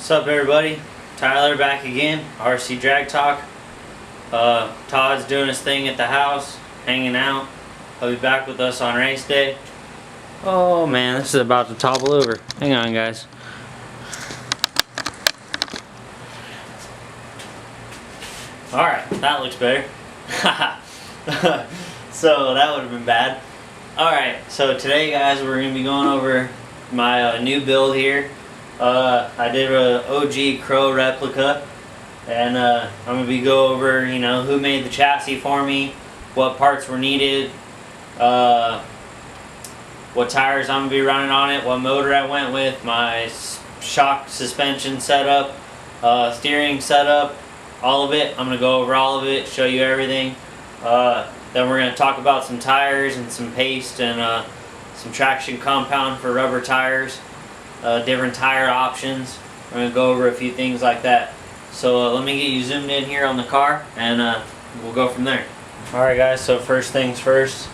What's up, everybody? Tyler back again, RC Drag Talk. Todd's doing his thing at the house, hanging out. He'll be back with us on race day. Oh man, this is about to topple over. Hang on, guys. Alright, that looks better. So that would have been bad. Alright, so today, guys, we're going to be going over my new build here. I did a OG Crow replica, and I'm going to be go over, who made the chassis for me, what parts were needed, what tires I'm going to be running on it, what motor I went with, my shock suspension setup, steering setup, all of it. I'm going to go over all of it, show you everything. Then we're going to talk about some tires and some paste and some traction compound for rubber tires. Different tire options. We're going to go over a few things like that. So let me get you zoomed in here on the car, and we'll go from there. Alright, guys, so first things first.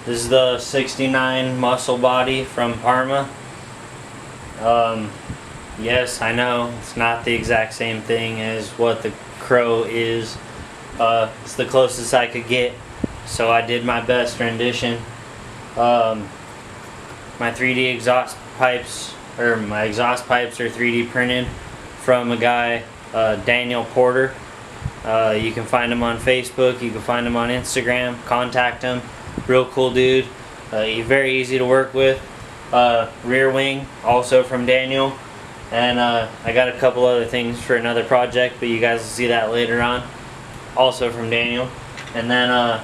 This is the 69 muscle body from Parma. Yes, I know it's not the exact same thing as what the Crow is. It's the closest I could get, so I did my best rendition. My 3D exhaust pipes, or my exhaust pipes, are 3D printed from a guy, Daniel Porter. You can find him on Facebook, you can find him on Instagram, contact him. Real cool dude, very easy to work with. Rear wing, also from Daniel. And I got a couple other things for another project, but you guys will see that later on. Also from Daniel. And then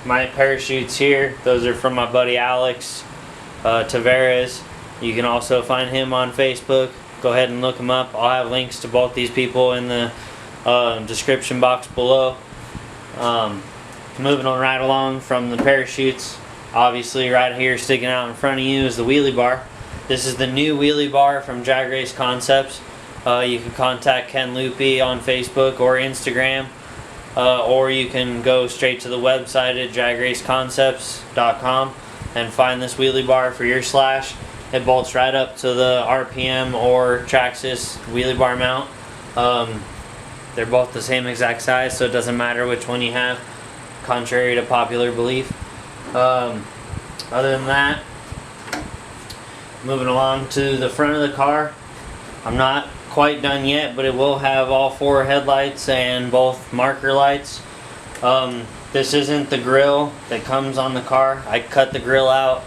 my parachutes here, those are from my buddy Alex Tavares. You can also find him on Facebook. Go ahead and look him up. I'll have links to both these people in the description box below. Moving on right along from the parachutes, obviously right here sticking out in front of you is the wheelie bar. This is the new wheelie bar from Drag Race Concepts. You can contact Ken Loopy on Facebook or Instagram, or you can go straight to the website at dragraceconcepts.com and find this wheelie bar for your slash. It bolts right up to the RPM or Traxxas wheelie bar mount. They're both the same exact size, so it doesn't matter which one you have, contrary to popular belief. Other than that, moving along to the front of the car, I'm not quite done yet, but it will have all 4 headlights and both marker lights. This isn't the grill that comes on the car. I cut the grill out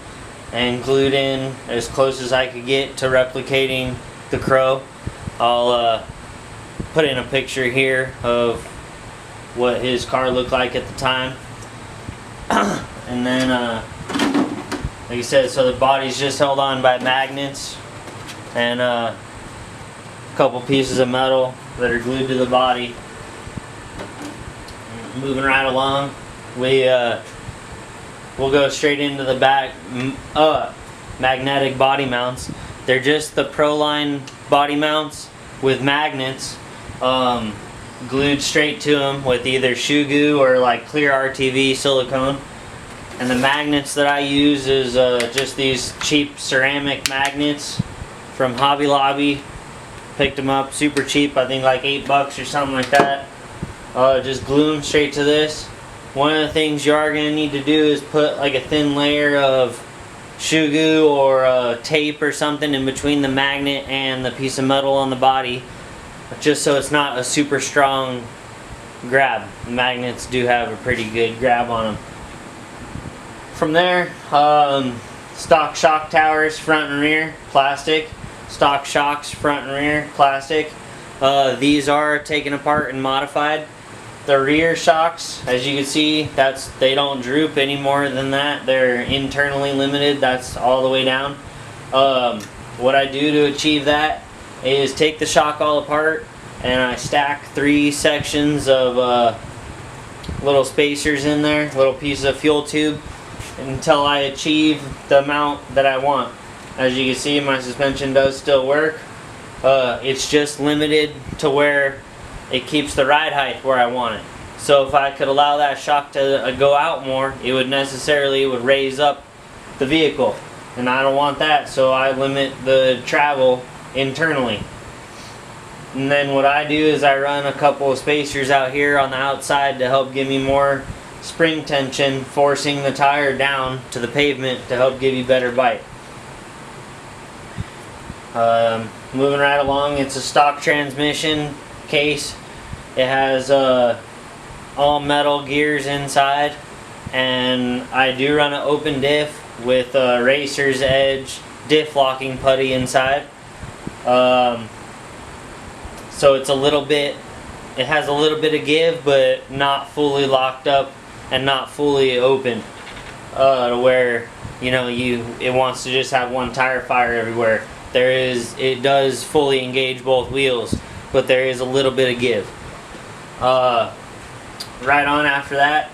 and glued in as close as I could get to replicating the Crow. I'll put in a picture here of what his car looked like at the time. And then like I said, so the body's just held on by magnets and a couple pieces of metal that are glued to the body. Moving right along, we'll go straight into the back. Magnetic body mounts. They're just the Proline body mounts with magnets glued straight to them with either shoe goo or like clear RTV silicone. And the magnets that I use is just these cheap ceramic magnets from Hobby Lobby. Picked them up super cheap, I think like $8 or something like that. Just glue them straight to this. One of the things you are going to need to do is put like a thin layer of shoe goo or tape or something in between the magnet and the piece of metal on the body, just so it's not a super strong grab. The magnets do have a pretty good grab on them. From there, stock shock towers, front and rear, plastic. Stock shocks, front and rear, plastic. These are taken apart and modified. The rear shocks, as you can see, they don't droop any more than that. They're internally limited. That's all the way down. What I do to achieve that is take the shock all apart and I stack 3 sections of little spacers in there, little pieces of fuel tube, until I achieve the amount that I want. As you can see, my suspension does still work. It's just limited to where it keeps the ride height where I want it. So if I could allow that shock to go out more, it would raise up the vehicle. And I don't want that, so I limit the travel internally. And then what I do is I run a couple of spacers out here on the outside to help give me more spring tension, forcing the tire down to the pavement to help give you better bite. Moving right along, it's a stock transmission case. It has all metal gears inside, and I do run an open diff with a racer's edge diff locking putty inside. So it's a little bit, it has a little bit of give, but not fully locked up and not fully open, to where, you know, it wants to just have one tire fire everywhere. It does fully engage both wheels, but there is a little bit of give. Right on after that,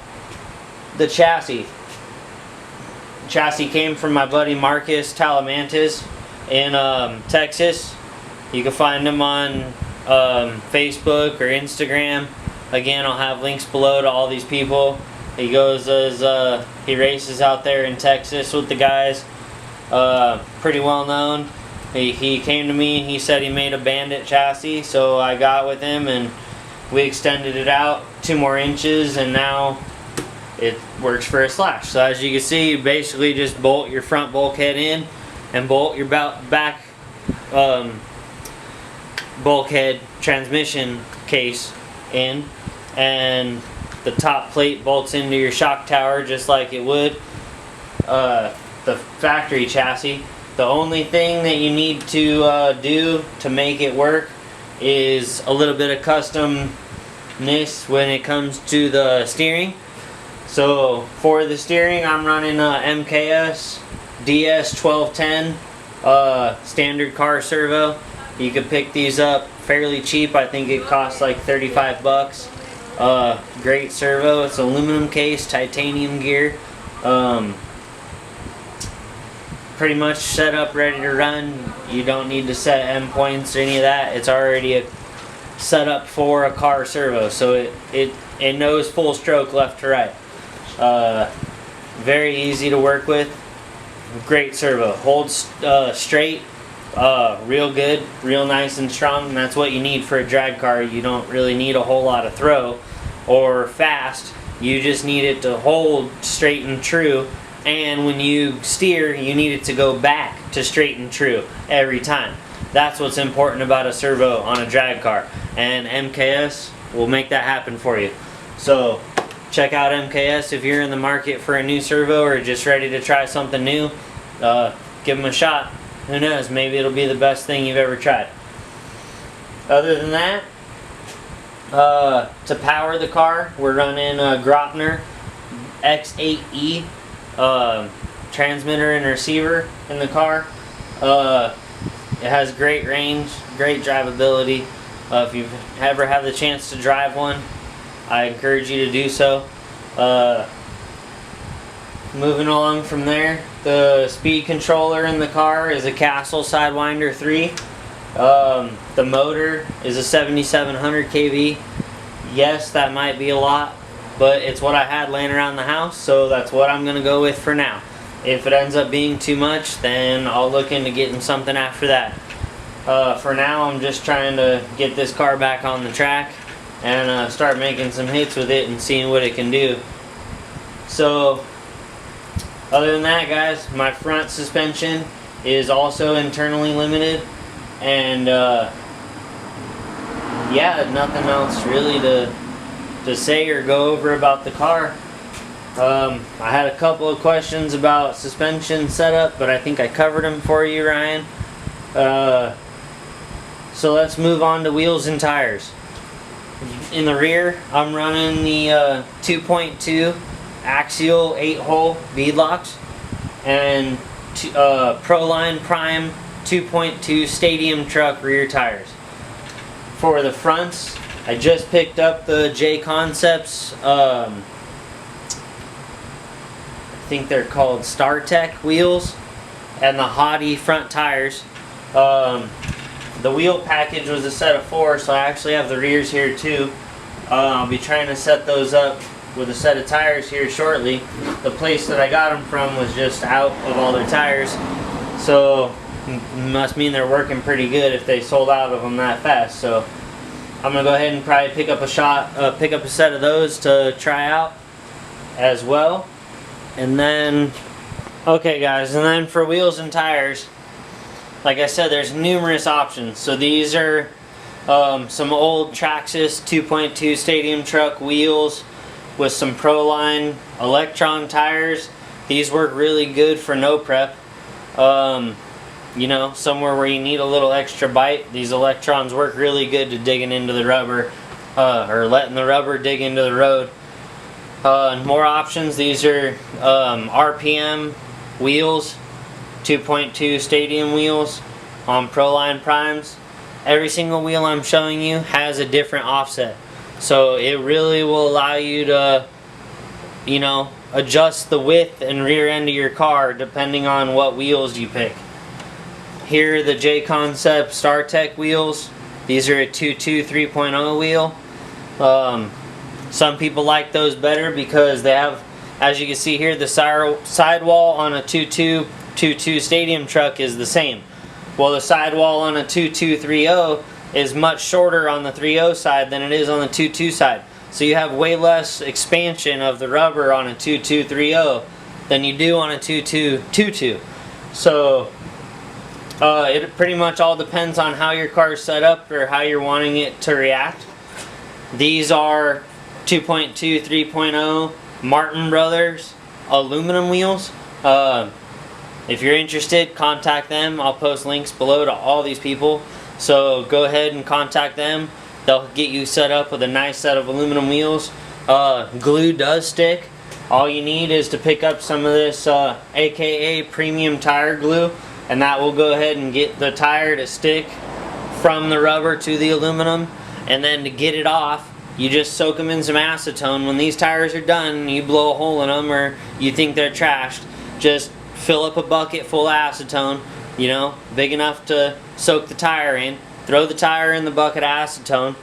the chassis. Chassis came from my buddy Marcus Talamantes in Texas. You can find him on Facebook or Instagram. Again, I'll have links below to all these people. He goes as he races out there in Texas with the guys. Pretty well known. He came to me and he said he made a Bandit chassis, so I got with him and we extended it out 2 more inches, and now it works for a Slash. So as you can see, you basically just bolt your front bulkhead in and bolt your back bulkhead transmission case in, and the top plate bolts into your shock tower just like it would the factory chassis. The only thing that you need to do to make it work is a little bit of customness when it comes to the steering. So for the steering, I'm running a MKS DS 1210 standard car servo. You can pick these up fairly cheap. I think it costs like 35 bucks. Great servo. It's aluminum case, titanium gear. Pretty much set up, ready to run. You don't need to set endpoints or any of that. It's already set up for a car servo, so it knows full stroke left to right. Very easy to work with. Great servo. Holds straight, real good, real nice and strong, and that's what you need for a drag car. You don't really need a whole lot of throw or fast. You just need it to hold straight and true, and when you steer, you need it to go back to straight and true every time. That's what's important about a servo on a drag car, and MKS will make that happen for you. So check out MKS if you're in the market for a new servo or just ready to try something new. Give them a shot. Who knows, maybe it'll be the best thing you've ever tried. Other than that, to power the car, we're running a Grotner X8E transmitter and receiver in the car. It has great range, great drivability. If you've ever had the chance to drive one, I encourage you to do so. Moving along from there, the speed controller in the car is a Castle Sidewinder 3. The motor is a 7700 kV. Yes, that might be a lot, but it's what I had laying around the house, so that's what I'm going to go with for now. If it ends up being too much, then I'll look into getting something after that. For now, I'm just trying to get this car back on the track and start making some hits with it and seeing what it can do. So, other than that, guys, my front suspension is also internally limited, and yeah, nothing else really to say or go over about the car. I had a couple of questions about suspension setup, but I think I covered them for you, Ryan. So let's move on to wheels and tires. In the rear, I'm running the 2.2 axial 8-hole beadlocks and Proline Prime 2.2 Stadium Truck rear tires. For the fronts, I just picked up the J Concepts, I think they're called StarTech wheels, and the Hottie front tires. The wheel package was a set of 4, so I actually have the rears here too. I'll be trying to set those up with a set of tires here shortly. The place that I got them from was just out of all their tires, so Must mean they're working pretty good if they sold out of them that fast. So I'm gonna go ahead and probably pick up a set of those to try out as well. And then, okay guys, and then for wheels and tires, like I said, there's numerous options. So these are some old Traxxas 2.2 stadium truck wheels with some Proline Electron tires. These work really good for no prep. You know, somewhere where you need a little extra bite, these Electrons work really good to digging into the rubber, or letting the rubber dig into the road. More options, these are RPM wheels, 2.2 stadium wheels on Proline primes. Every single wheel I'm showing you has a different offset, so it really will allow you to, you know, adjust the width and rear end of your car depending on what wheels you pick. Here are the J-Concept StarTech wheels. These are a 2.2 3.0 wheel. Some people like those better because they have, as you can see here, the sidewall on a 2.2 stadium truck is the same. Well, the sidewall on a 2.2 3.0 is much shorter on the 3.0 side than it is on the 2.2 side. So you have way less expansion of the rubber on a 2.2 3.0 than you do on a 2.2 2.2. So it pretty much all depends on how your car is set up or how you're wanting it to react. These are 2.2 3.0 Martin Brothers aluminum wheels. If you're interested, contact them. I'll post links below to all these people. So go ahead and contact them. They'll get you set up with a nice set of aluminum wheels. Glue does stick. All you need is to pick up some of this AKA premium tire glue, and that will go ahead and get the tire to stick from the rubber to the aluminum. And then to get it off, you just soak them in some acetone. When these tires are done, you blow a hole in them or you think they're trashed, just fill up a bucket full of acetone, you know, big enough to soak the tire in. Throw the tire in the bucket of acetone.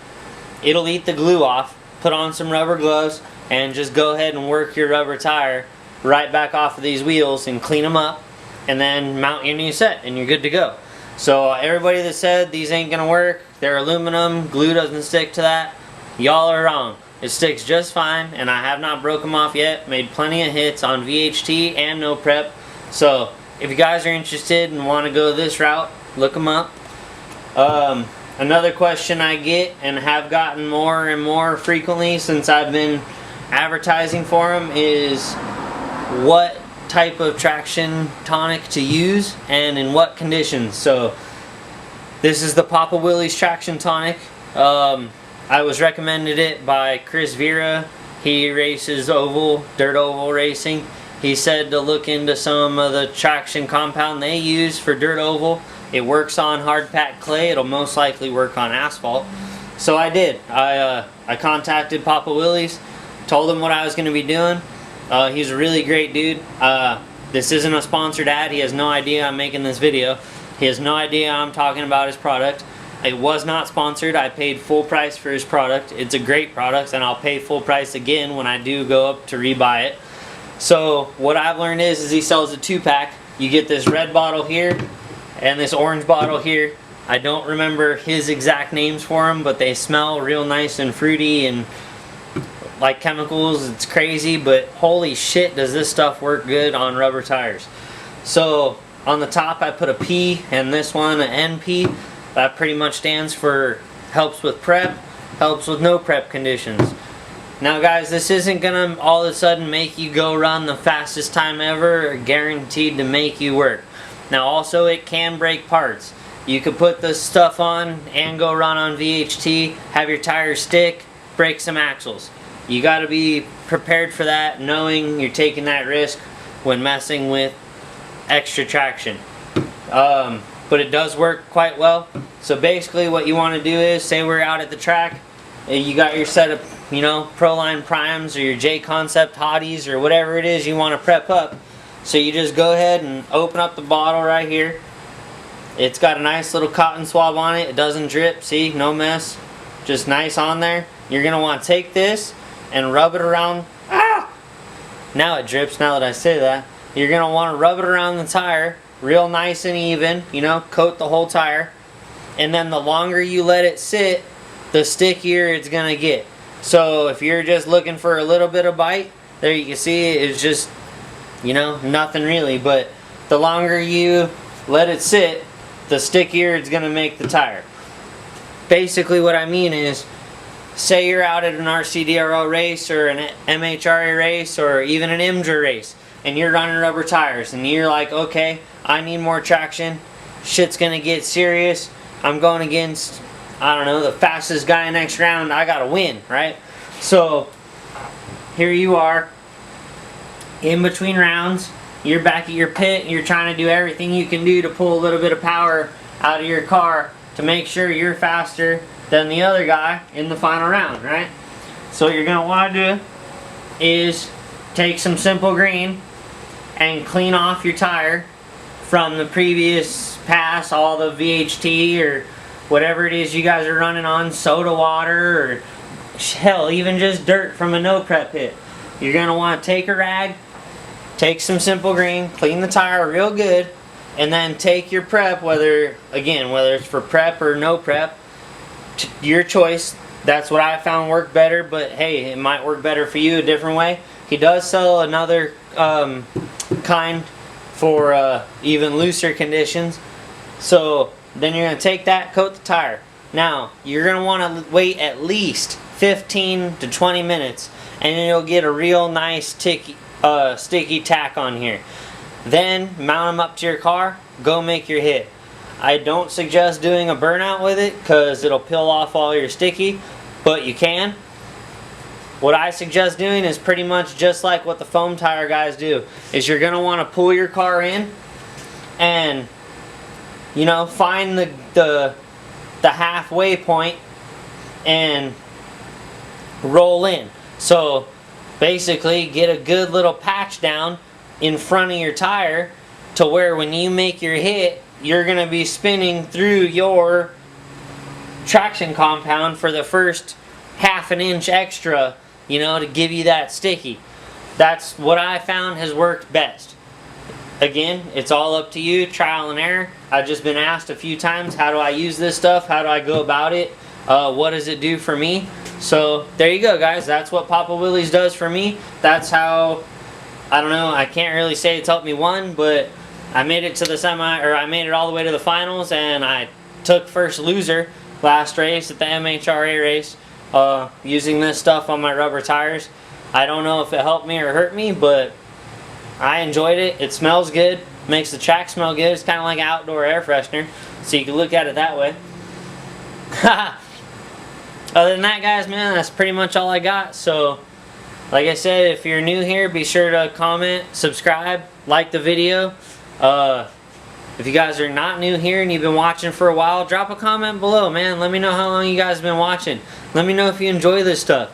It'll eat the glue off. Put on some rubber gloves and just go ahead and work your rubber tire right back off of these wheels and clean them up, and then mount your new set and you're good to go. So everybody that said these ain't gonna work, they're aluminum, glue doesn't stick to that, y'all are wrong. It sticks just fine, and I have not broke them off yet. Made plenty of hits on VHT and no prep. So if you guys are interested and want to go this route, look them up. Another question I get and have gotten more and more frequently since I've been advertising for them is what type of traction tonic to use and in what conditions. So this is the Papa Willie's traction tonic. I was recommended it by Chris Vera. He races oval, dirt oval racing. He said to look into some of the traction compound they use for dirt oval. It works on hard packed clay. It'll most likely work on asphalt. So I did. I contacted Papa Willie's, told him what I was going to be doing. He's a really great dude. This isn't a sponsored ad. He has no idea I'm making this video. He has no idea I'm talking about his product. It was not sponsored. I paid full price for his product. It's a great product, and I'll pay full price again when I do go up to rebuy it. So what I've learned is he sells a 2-pack. You get this red bottle here and this orange bottle here. I don't remember his exact names for them, but they smell real nice and fruity and like chemicals. It's crazy, but holy shit does this stuff work good on rubber tires. So on the top I put a P, and this one an NP. That pretty much stands for helps with prep, helps with no prep conditions. Now guys, this isn't gonna all of a sudden make you go run the fastest time ever, or guaranteed to make you work. Now also, it can break parts. You could put this stuff on and go run on VHT, have your tires stick, break some axles. You gotta be prepared for that, knowing you're taking that risk when messing with extra traction. But it does work quite well. So basically what you want to do is, say we're out at the track, you got your set of, you know, Proline primes or your J-Concept hotties or whatever it is you want to prep up. So you just go ahead and open up the bottle right here. It's got a nice little cotton swab on it. It doesn't drip, see, no mess. Just nice on there. You're going to want to take this and rub it around. Ah! Now it drips, now that I say that. You're going to want to rub it around the tire real nice and even, you know, coat the whole tire. And then the longer you let it sit, the stickier it's gonna get. So if you're just looking for a little bit of bite, there you can see it's just, you know, nothing really. But the longer you let it sit, the stickier it's gonna make the tire. Basically what I mean is, say you're out at an RCDRO race or an MHRA race or even an IMDRA race, and you're running rubber tires and you're like, okay, I need more traction, shit's gonna get serious, I'm going against, I don't know, the fastest guy next round, I gotta win, right? So here you are in between rounds, you're back at your pit, you're trying to do everything you can do to pull a little bit of power out of your car to make sure you're faster than the other guy in the final round, right? So what you're gonna want to do is take some simple green and clean off your tire from the previous pass, all the VHT or whatever it is you guys are running on, soda water, or hell, even just dirt from a no prep hit. You're gonna want to take a rag, take some simple green, clean the tire real good, and then take your prep, whether it's for prep or no prep, your choice. That's what I found worked better, but hey, it might work better for you a different way. He does sell another kind for even looser conditions. So then you're going to take that, coat the tire. Now, you're going to want to wait at least 15 to 20 minutes, and then you'll get a real nice sticky tack on here. Then mount them up to your car, go make your hit. I don't suggest doing a burnout with it because it'll peel off all your sticky, but you can. What I suggest doing is pretty much just like what the foam tire guys do, is you're going to want to pull your car in and, you know, find the halfway point and roll in. So basically get a good little patch down in front of your tire to where when you make your hit, you're going to be spinning through your traction compound for the first half an inch extra, you know, to give you that sticky. That's what I found has worked best. Again, it's all up to you, trial and error. I've just been asked a few times, how do I use this stuff? How do I go about it? What does it do for me? So there you go, guys. That's what Papa Willie's does for me. That's how, I don't know, I can't really say it's helped me win, but I made it to the I made it all the way to the finals, and I took first loser last race at the MHRA race using this stuff on my rubber tires. I don't know if it helped me or hurt me, but I enjoyed it. It smells good, makes the track smell good. It's kind of like outdoor air freshener, so you can look at it that way. Other than that, guys, man, that's pretty much all I got. So like I said, if you're new here, be sure to comment, subscribe, like the video. If you guys are not new here and you've been watching for a while, drop a comment below, man. Let me know how long you guys have been watching. Let me know if you enjoy this stuff.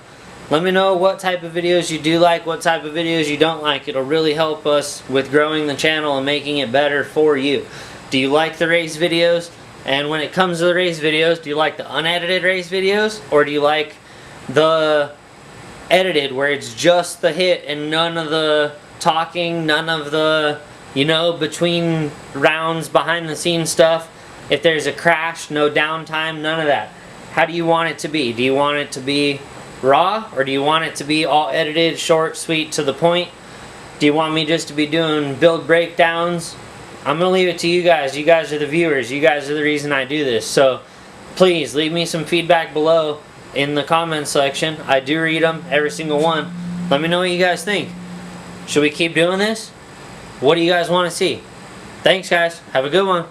Let me know what type of videos you do like, what type of videos you don't like. It'll really help us with growing the channel and making it better for you. Do you like the race videos? And when it comes to the race videos, do you like the unedited race videos? Or do you like the edited where it's just the hit and none of the talking, none of the, you know, between rounds, behind the scenes stuff? If there's a crash, no downtime, none of that. How do you want it to be? Do you want it to be raw, or do you want it to be all edited, short, sweet, to the point? Do you want me just to be doing build breakdowns? I'm going to leave it to you guys. You guys are the viewers. You guys are the reason I do this. So please leave me some feedback below in the comment section. I do read them, every single one. Let me know what you guys think. Should we keep doing this? What do you guys want to see? Thanks, guys. Have a good one.